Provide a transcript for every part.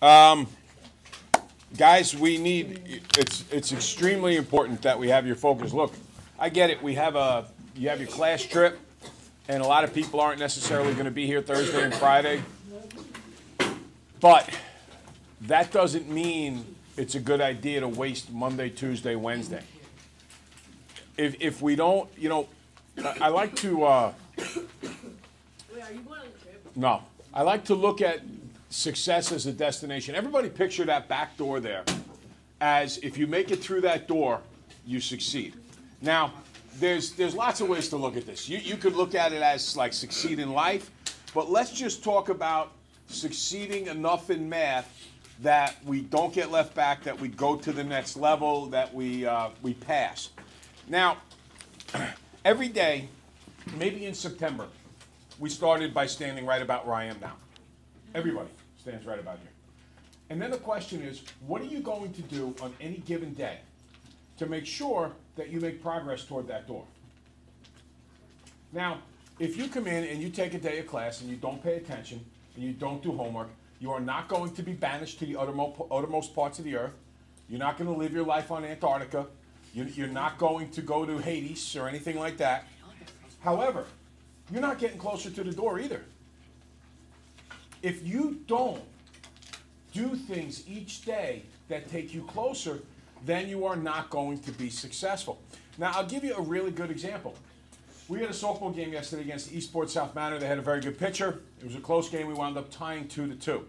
Guys, we need. It's extremely important that we have your focus. Look, I get it. You have your class trip, and a lot of people aren't necessarily going to be here Thursday and Friday. But that doesn't mean it's a good idea to waste Monday, Tuesday, Wednesday. If we don't, I like to. Wait, are you going on a trip? No, I like to look at success as a destination. Everybody picture that back door there as if you make it through that door, you succeed. Now, there's lots of ways to look at this. You could look at it as like succeed in life, but let's just talk about succeeding enough in math that we don't get left back, that we go to the next level, that we pass. Now, every day, maybe in September, we started by standing right about where I am now. Everybody stands right about here. And then the question is, what are you going to do on any given day to make sure that you make progress toward that door? Now, if you come in and you take a day of class and you don't pay attention and you don't do homework, you are not going to be banished to the uttermost parts of the earth. You're not going to live your life on Antarctica. You're not going to go to Hades or anything like that. However, you're not getting closer to the door either. If you don't do things each day that take you closer, then you are not going to be successful. Now, I'll give you a really good example. We had a softball game yesterday against Eastport South Manor. They had a very good pitcher. It was a close game. We wound up tying 2-2.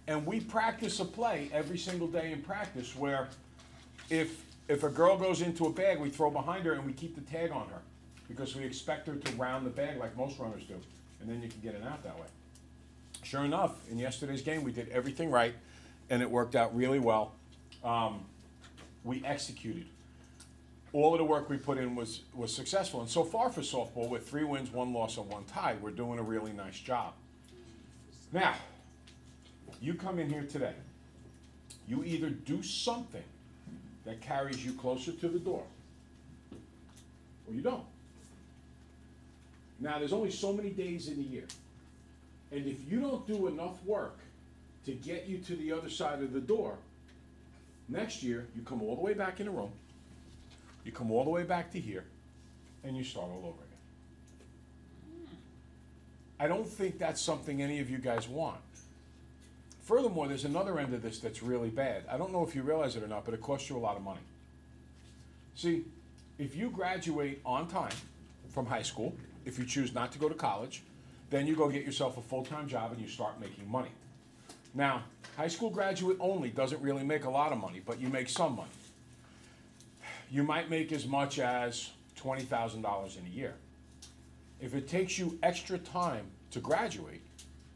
And we practice a play every single day in practice where if a girl goes into a bag, we throw behind her and we keep the tag on her because we expect her to round the bag like most runners do. And then you can get an out that way. Sure enough, in yesterday's game, we did everything right, and it worked out really well. We executed. All of the work we put in was successful. And so far for softball, with 3 wins, 1 loss, and 1 tie, we're doing a really nice job. Now, you come in here today. You either do something that carries you closer to the door, or you don't. Now, there's only so many days in a year. And if you don't do enough work to get you to the other side of the door, next year you come all the way back in the room, you come all the way back to here, and you start all over again. I don't think that's something any of you guys want. Furthermore, there's another end of this that's really bad. I don't know if you realize it or not, but it costs you a lot of money. See, if you graduate on time from high school, if you choose not to go to college, then you go get yourself a full-time job and you start making money. Now, high school graduate only doesn't really make a lot of money, but you make some money. You might make as much as $20,000 in a year. If it takes you extra time to graduate,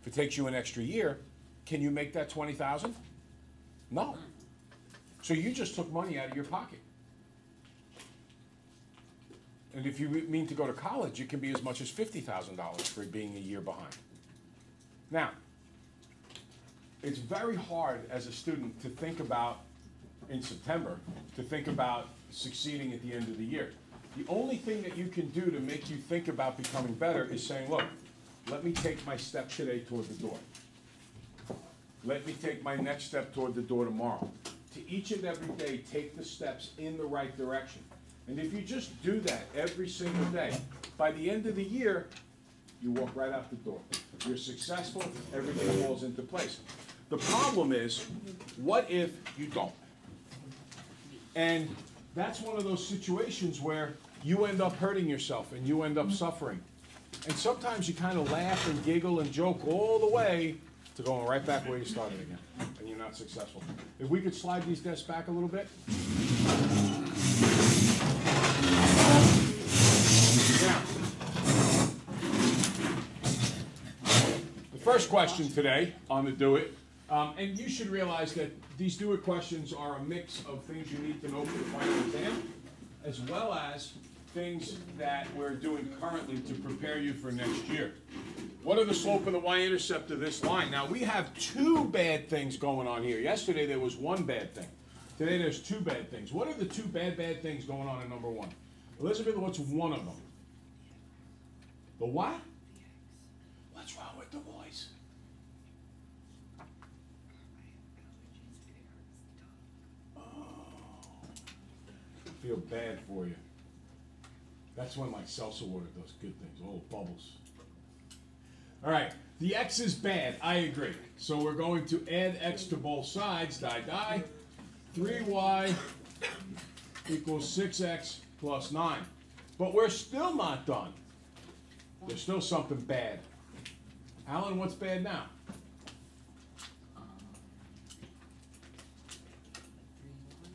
if it takes you an extra year, can you make that $20,000? No. So you just took money out of your pocket. And if you mean to go to college, it can be as much as $50,000 for being a year behind. Now, it's very hard as a student to think about, in September, to think about succeeding at the end of the year. The only thing that you can do to make you think about becoming better is saying, look, let me take my step today toward the door. Let me take my next step toward the door tomorrow. To each and every day, take the steps in the right direction. And if you just do that every single day, by the end of the year, you walk right out the door. You're successful, everything falls into place. The problem is, what if you don't? And that's one of those situations where you end up hurting yourself and you end up suffering. And sometimes you kind of laugh and giggle and joke all the way to going right back where you started again, and you're not successful. If we could slide these desks back a little bit. Now, the first question today on the Do It, and you should realize that these Do It questions are a mix of things you need to know for the final exam, as well as things that we're doing currently to prepare you for next year. What are the slope of the y-intercept of this line? Now, we have 2 bad things going on here. Yesterday, there was 1 bad thing. Today, there's 2 bad things. What are the 2 bad things going on in number 1? Elizabeth, what's one of them? The what? What's wrong with the voice? feel bad for you. That's when like seltzer water does good things, all the bubbles. All right, the x is bad, I agree. So we're going to add x to both sides, die. 3y equals 6x plus 9. But we're still not done. There's still something bad. Alan, what's bad now?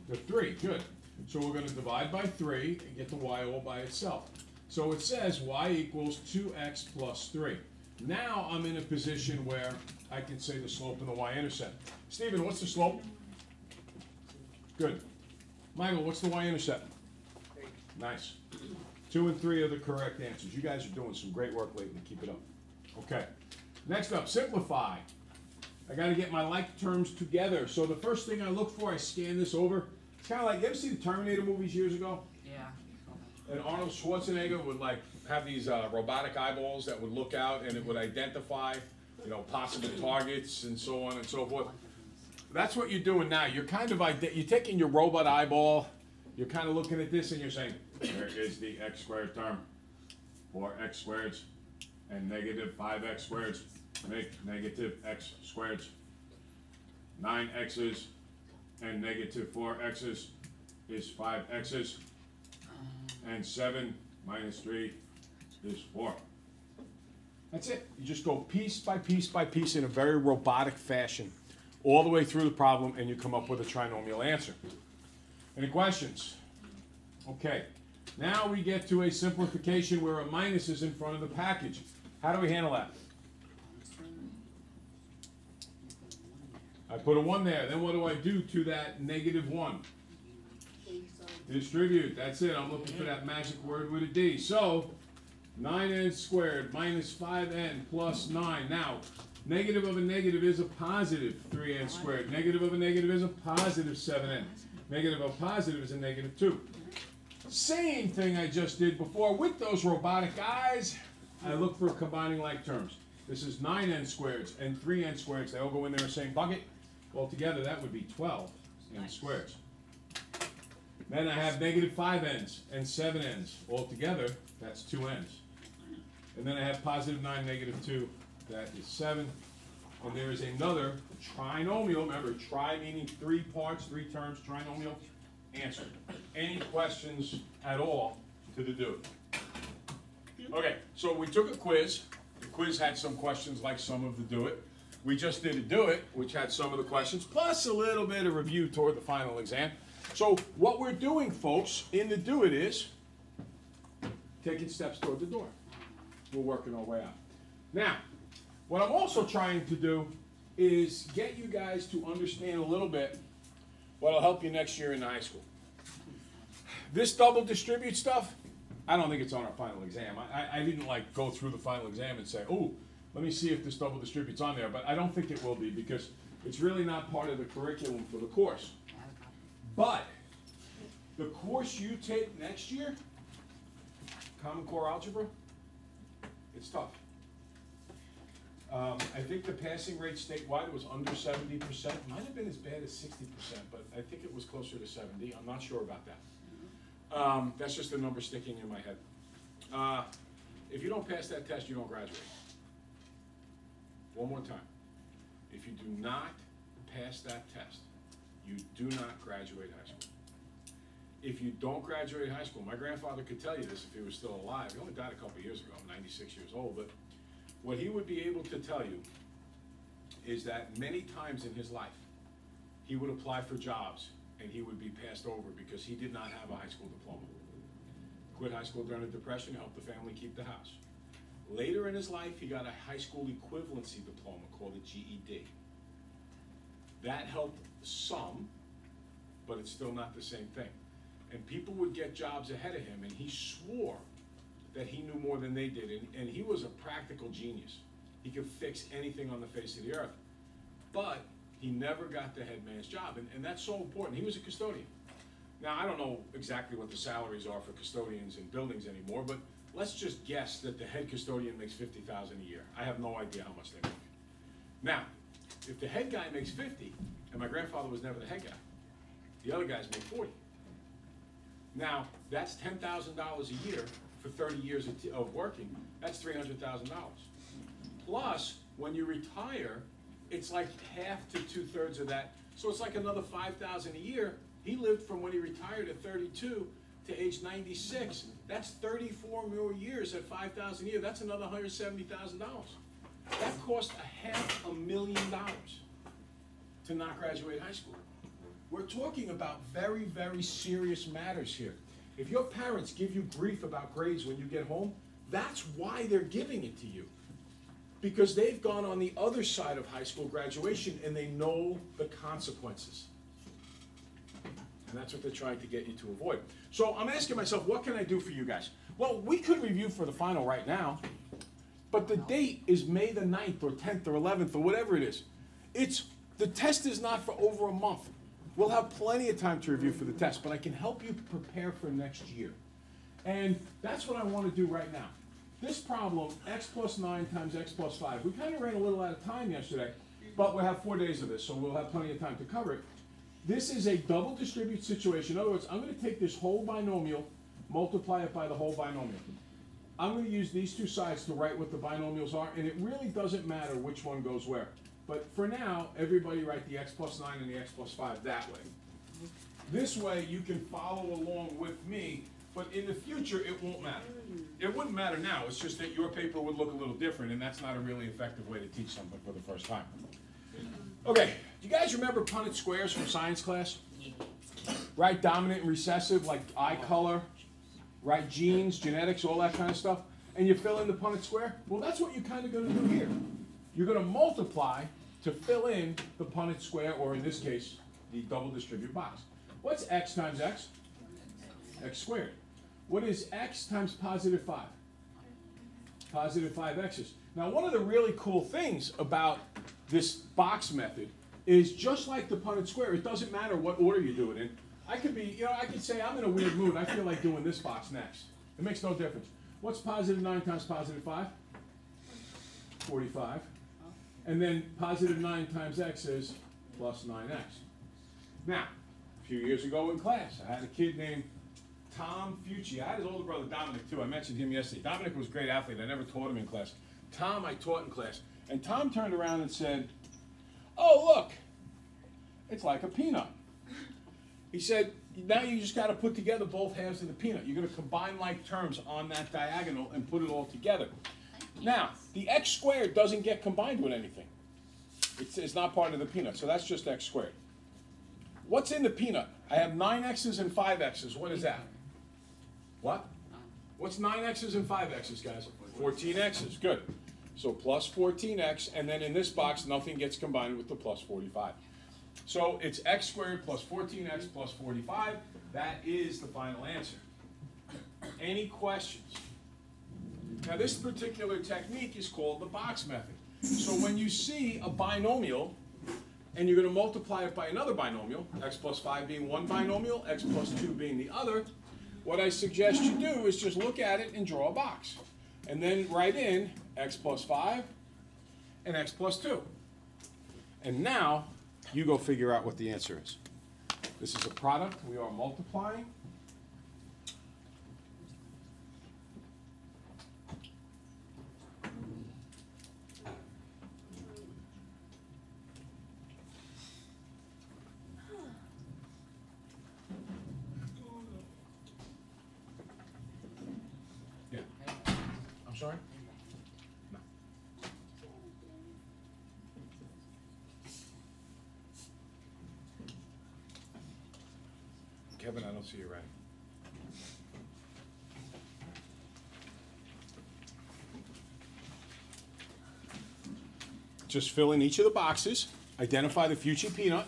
The 3, good. So we're going to divide by 3 and get the y all by itself. So it says y equals 2x plus 3. Now I'm in a position where I can say the slope of the y-intercept. Stephen, what's the slope? Good. Michael, what's the y-intercept? 8. Nice. 2 and 3 are the correct answers. You guys are doing some great work lately. Keep it up. Okay. Next up, simplify. I got to get my like terms together. So the first thing I look for, I scan this over. It's kind of like, you ever see the Terminator movies years ago? Yeah. And Arnold Schwarzenegger would like have these robotic eyeballs that would look out and it would identify, you know, possible targets and so on and so forth. That's what you're doing now. You're kind of you're taking your robot eyeball, you're kind of looking at this and you're saying, there is the x squared term, 4x squared, and negative 5x squared make negative x squared. 9x's and negative 4x's is 5x's, and 7 minus 3 is 4. That's it. You just go piece by piece by piece in a very robotic fashion all the way through the problem, and you come up with a trinomial answer. Any questions? Okay. Now we get to a simplification where a minus is in front of the package. How do we handle that? I put a 1 there. Then what do I do to that negative 1? Distribute. That's it. I'm looking for that magic word with a D. So, 9n squared minus 5n plus 9. Now, negative of a negative is a positive 3n squared. Negative of a negative is a positive 7n. Negative of positive is a negative 2. Same thing I just did before with those robotic eyes. I look for combining like terms. This is 9n squareds and 3n squareds. They all go in there in the same bucket. Altogether, that would be 12n squareds. Then I have negative 5n's and 7n's. Altogether, that's 2n's. And then I have positive 9, negative 2. That is 7. And there is another trinomial. Remember, tri meaning 3 parts, 3 terms, trinomial. Answer. Any questions at all to the do it? Okay, so we took a quiz. The quiz had some questions like some of the do it. We just did a do it, which had some of the questions, plus a little bit of review toward the final exam. So what we're doing, folks, in the do it is taking steps toward the door. We're working our way out. Now, what I'm also trying to do is get you guys to understand a little bit what'll help you next year in high school. This double distribute stuff, I don't think it's on our final exam. I didn't like go through the final exam and say, oh, let me see if this double distribute's on there, but I don't think it will be because it's really not part of the curriculum for the course. But the course you take next year, Common Core Algebra, it's tough. I think the passing rate statewide was under 70%. Might have been as bad as 60%, but I think it was closer to 70. I'm not sure about that. That's just a number sticking in my head. If you don't pass that test, you don't graduate. One more time. If you do not pass that test, you do not graduate high school. If you don't graduate high school, my grandfather could tell you this if he was still alive. He only died a couple years ago, 96 years old, but what he would be able to tell you is that many times in his life, he would apply for jobs and he would be passed over because he did not have a high school diploma. Quit high school during the Depression, helped the family keep the house. Later in his life, he got a high school equivalency diploma called a GED. That helped some, but it's still not the same thing. And people would get jobs ahead of him, and he swore that he knew more than they did, and he was a practical genius. He could fix anything on the face of the earth. But he never got the head man's job, and that's so important. He was a custodian. Now, I don't know exactly what the salaries are for custodians in buildings anymore, but let's just guess that the head custodian makes $50,000 a year. I have no idea how much they make. Now, if the head guy makes 50, and my grandfather was never the head guy, the other guys make 40. Now, that's $10,000 a year for 30 years of working. That's $300,000. Plus, when you retire, it's like half to 2/3 of that. So it's like another $5,000 a year. He lived from when he retired at 32 to age 96. That's 34 more years at $5,000 a year. That's another $170,000. That cost $500,000 to not graduate high school. We're talking about very, very serious matters here. If your parents give you grief about grades when you get home, that's why they're giving it to you. Because they've gone on the other side of high school graduation and they know the consequences. And that's what they're trying to get you to avoid. So I'm asking myself, what can I do for you guys? Well, we could review for the final right now, but the date is May the 9th or 10th or 11th or whatever it is. The test is not for over a month. We'll have plenty of time to review for the test, but I can help you prepare for next year. And that's what I want to do right now. This problem, x plus 9 times x plus 5, we kind of ran a little out of time yesterday, but we'll have 4 days of this, so we'll have plenty of time to cover it. This is a double distribute situation. In other words, I'm going to take this whole binomial, multiply it by the whole binomial. I'm going to use these two sides to write what the binomials are, and it really doesn't matter which one goes where. But for now, everybody write the x plus 9 and the x plus 5 that way. This way, you can follow along with me, but in the future, it won't matter. It wouldn't matter now, it's just that your paper would look a little different, and that's not a really effective way to teach something for the first time. Okay, do you guys remember Punnett squares from science class? Right, dominant and recessive, like eye color, right, genes, genetics, all that kind of stuff, and you fill in the Punnett square? Well, that's what you're kind of going to do here. You're going to multiply to fill in the Punnett square, or in this case, the double distribute box. What's x times x? X squared. What is x times positive 5? Positive 5x's. Now, one of the really cool things about this box method is just like the Punnett square, it doesn't matter what order you do it in. I could be, I could say I'm in a weird mood. I feel like doing this box next. It makes no difference. What's positive 9 times positive 5? 45. And then positive 9 times x is plus 9x. Now, a few years ago in class, I had a kid named Tom Fucci. I had his older brother Dominic too. I mentioned him yesterday. Dominic was a great athlete. I never taught him in class. Tom I taught in class. And Tom turned around and said, "Oh, look, it's like a peanut." He said, now you just got to put together both halves of the peanut. You're going to combine like terms on that diagonal and put it all together. Now, the x squared doesn't get combined with anything. It's not part of the peanut, so that's just x squared. What's in the peanut? I have 9x's and 5x's. What is that? What? What's 9x's and 5x's, guys? 14x's. Good. So plus 14x, and then in this box, nothing gets combined with the plus 45. So it's x squared plus 14x plus 45. That is the final answer. Any questions? Now, this particular technique is called the box method. So when you see a binomial, and you're going to multiply it by another binomial, x plus 5 being one binomial, x plus 2 being the other, what I suggest you do is just look at it and draw a box. And then write in x plus 5 and x plus 2. And now, you go figure out what the answer is. This is a product. We are multiplying. Yeah. I'm sorry? No. Kevin, I don't see you right. Just fill in each of the boxes, identify the Fucci peanut,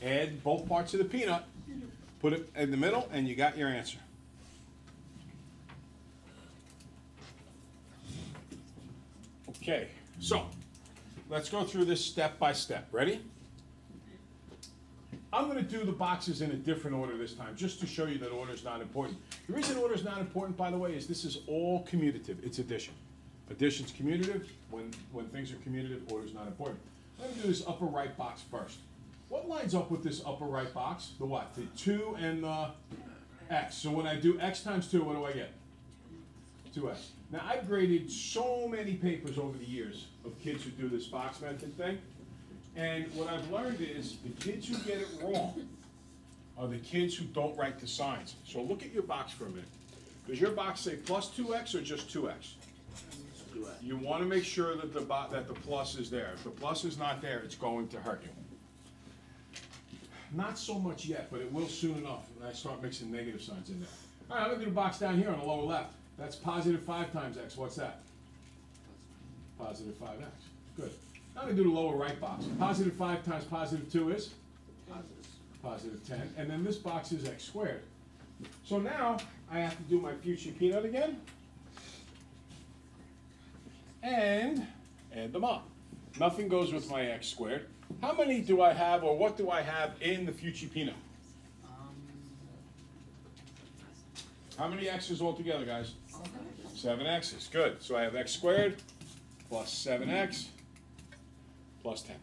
add both parts of the peanut, put it in the middle, and you got your answer. Okay, so let's go through this step by step. Ready? I'm going to do the boxes in a different order this time, just to show you that order is not important. The reason order is not important, by the way, is this is all commutative. It's addition. Addition's commutative. When things are commutative, order is not important. I'm going to do this upper right box first. What lines up with this upper right box? The what? The 2 and the x. So when I do x times 2, what do I get? 2x. Now, I've graded so many papers over the years of kids who do this box method thing. And what I've learned is the kids who get it wrong are the kids who don't write the signs. So look at your box for a minute. Does your box say plus 2x or just 2x? You want to make sure that the plus is there. If the plus is not there, it's going to hurt you. Not so much yet, but it will soon enough when I start mixing negative signs in there. All right, I'm going to do the box down here on the lower left. That's positive 5 times x. What's that? Positive 5x. Good. Now I'm going to do the lower right box. Positive 5 times positive 2 is? Positive 10. And then this box is x squared. So now I have to do my future peanut again. And add them up. Nothing goes with my x squared. How many do I have, or what do I have in the future peanut? How many x's altogether, guys? 7 x's. Good. So I have x squared plus 7x plus 10.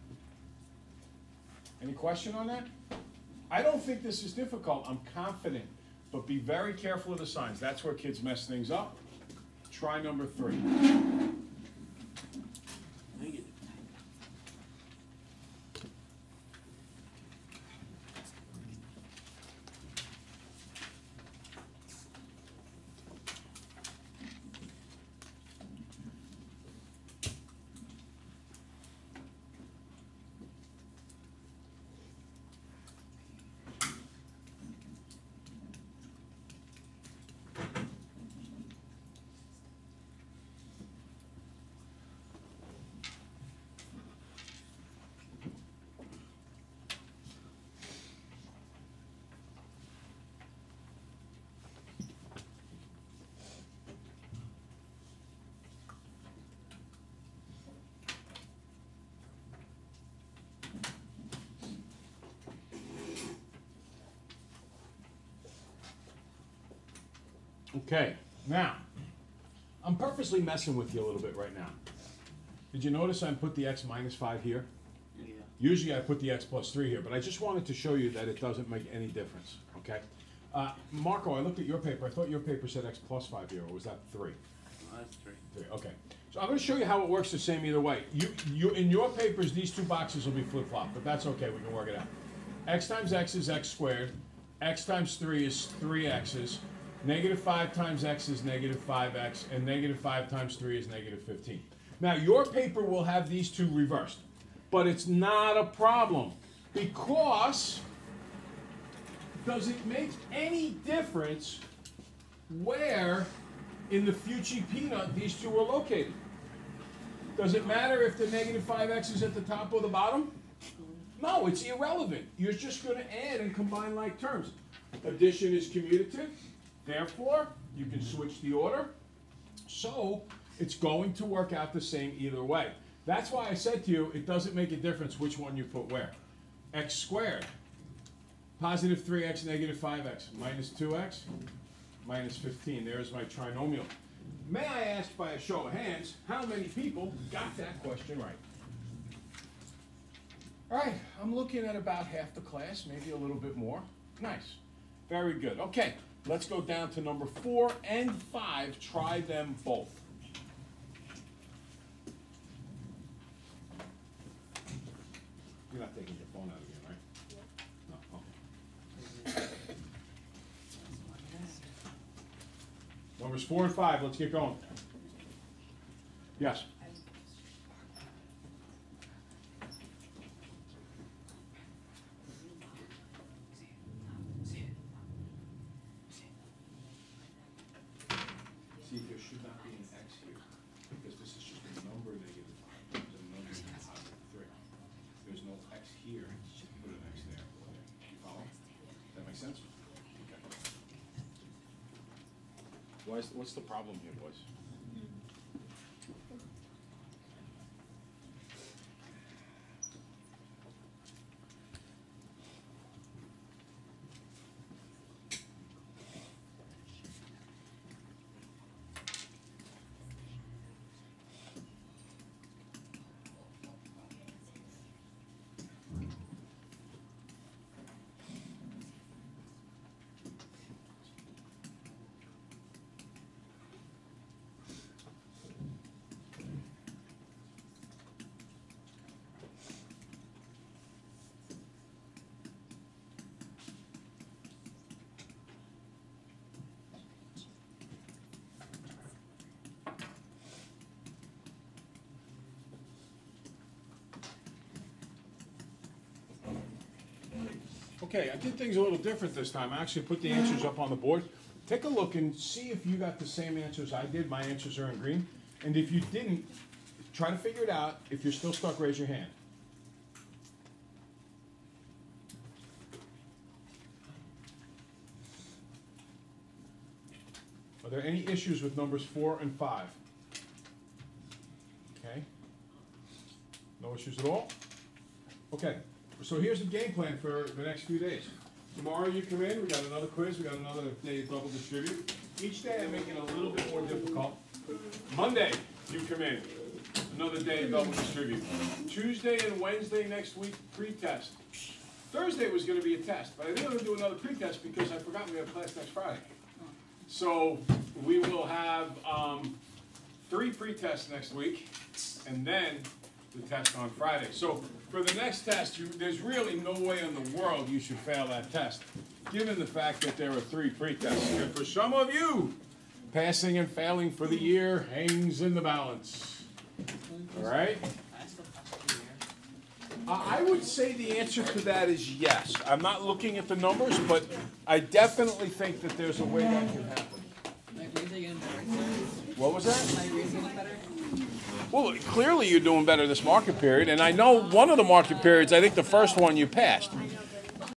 Any question on that? I don't think this is difficult. I'm confident. But be very careful of the signs. That's where kids mess things up. Try number 3. Okay, now, I'm purposely messing with you a little bit right now. Did you notice I put the x minus 5 here? Yeah. Usually I put the x plus 3 here, but I just wanted to show you that it doesn't make any difference, okay? Marco, I looked at your paper. I thought your paper said x plus 5 here, or was that 3? That's 3. 3, okay. So I'm going to show you how it works the same either way. In your papers, these two boxes will be flip-flopped, but that's okay. We can work it out. X times x is x squared. X times 3 is 3x's. Negative 5 times x is negative 5x, and negative 5 times 3 is negative 15. Now, your paper will have these two reversed, but it's not a problem, because does it make any difference where in the future peanut these two are located? Does it matter if the negative 5x is at the top or the bottom? No, it's irrelevant. You're just going to add and combine like terms. Addition is commutative. Therefore, you can switch the order. So, it's going to work out the same either way. That's why I said to you, it doesn't make a difference which one you put where. X squared, positive 3x, negative 5x, minus 2x, minus 15. There's my trinomial. May I ask by a show of hands, how many people got that question right? All right, I'm looking at about half the class, maybe a little bit more. Nice. Very good. Okay. Let's go down to number 4 and 5. Try them both. You're not taking your phone out again, right? No. Okay. Numbers 4 and 5. Let's get going. Yes. See, there should not be an x here, because this is just a number negative 5, there's a number positive 3. There's no x here, put an x there. You follow? Does that make sense? Okay. What's the problem here, boys? Okay, I did things a little different this time. I actually put the answers up on the board. Take a look and see if you got the same answers I did. My answers are in green. And if you didn't, try to figure it out. If you're still stuck, raise your hand. Are there any issues with numbers 4 and 5? Okay. No issues at all? Okay, so here's the game plan for the next few days. Tomorrow you come in, we got another quiz, we got another day of double distribute. Each day I make it a little bit more difficult. Monday, you come in, another day of double distribute. Tuesday and Wednesday next week, pre-test. Thursday was gonna be a test, but I didn't want to do another pre-test because I forgot we have class next Friday. So we will have 3 pre-tests next week, and then the test on Friday. So for the next test, there's really no way in the world you should fail that test, given the fact that there are 3 pre-tests. And for some of you, passing and failing for the year hangs in the balance. All right? I would say the answer to that is yes. I'm not looking at the numbers, but I definitely think that there's a way that can happen. What was that? Well, clearly you're doing better this market period, and I know one of the market periods, I think the first one you passed.